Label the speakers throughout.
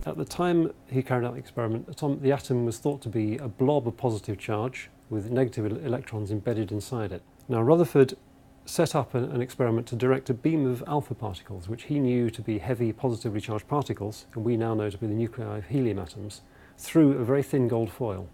Speaker 1: At the time he carried out the experiment, the atom was thought to be a blob of positive charge with negative electrons embedded inside it. Now Rutherford set up an experiment to direct a beam of alpha particles, which he knew to be heavy positively charged particles, and we now know to be the nuclei of helium atoms, through a very thin gold foil.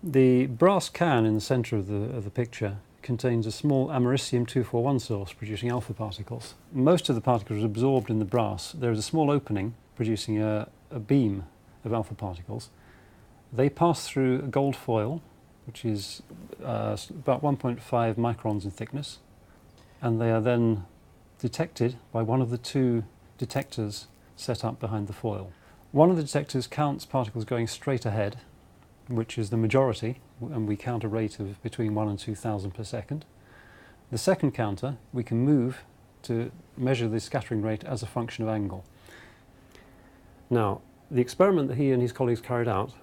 Speaker 1: The brass can in the centre of the picture contains a small americium-241 source producing alpha particles. Most of the particles are absorbed in the brass. There is a small opening producing a beam of alpha particles. They pass through a gold foil, which is about 1.5 microns in thickness, and they are then detected by one of the two detectors set up behind the foil. One of the detectors counts particles going straight ahead, which is the majority, and we count a rate of between 1 and 2,000 per second. The second counter we can move to measure the scattering rate as a function of angle. Now, the experiment that he and his colleagues carried out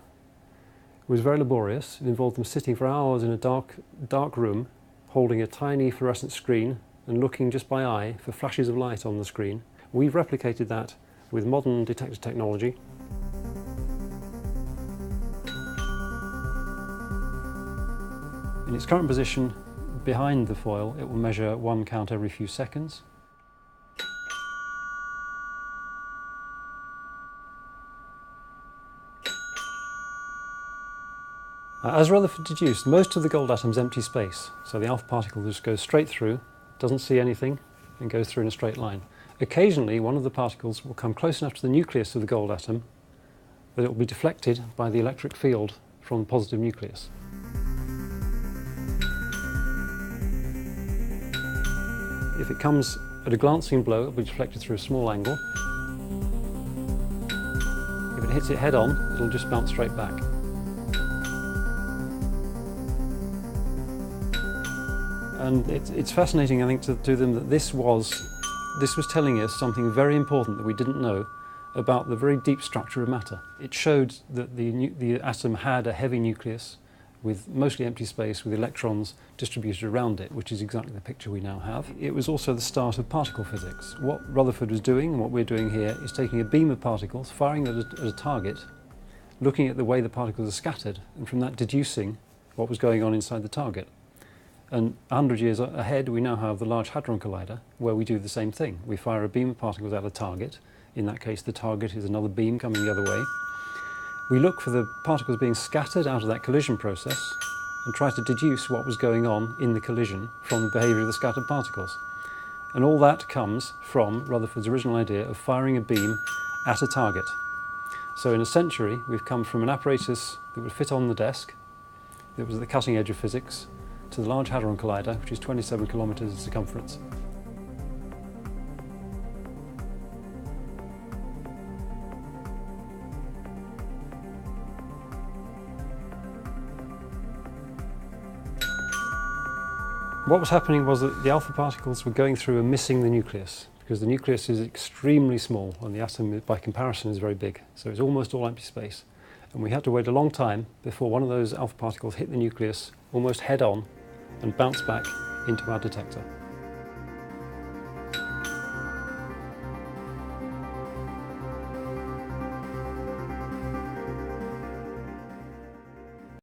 Speaker 1: was very laborious. It involved them sitting for hours in a dark room, holding a tiny fluorescent screen and looking just by eye for flashes of light on the screen. We've replicated that with modern detector technology. In its current position behind the foil, it will measure one count every few seconds. As Rutherford deduced, most of the gold atom is empty space, so the alpha particle just goes straight through, doesn't see anything, and goes through in a straight line. Occasionally, one of the particles will come close enough to the nucleus of the gold atom that it will be deflected by the electric field from the positive nucleus. If it comes at a glancing blow, it will be deflected through a small angle. If it hits it head on, it will just bounce straight back. And it's fascinating, I think, to them that this was telling us something very important that we didn't know about the very deep structure of matter. It showed that the atom had a heavy nucleus with mostly empty space with electrons distributed around it, which is exactly the picture we now have. It was also the start of particle physics. What Rutherford was doing, and what we're doing here, is taking a beam of particles, firing at a target, looking at the way the particles are scattered, and from that deducing what was going on inside the target. And 100 years ahead, we now have the Large Hadron Collider, where we do the same thing. We fire a beam of particles at a target. In that case, the target is another beam coming the other way. We look for the particles being scattered out of that collision process and try to deduce what was going on in the collision from the behaviour of the scattered particles. And all that comes from Rutherford's original idea of firing a beam at a target. So in a century, we've come from an apparatus that would fit on the desk, that was at the cutting edge of physics, to the Large Hadron Collider, which is 27 kilometres in circumference. What was happening was that the alpha particles were going through and missing the nucleus, because the nucleus is extremely small and the atom, by comparison, is very big. So it's almost all empty space. And we had to wait a long time before one of those alpha particles hit the nucleus almost head on and bounce back into our detector.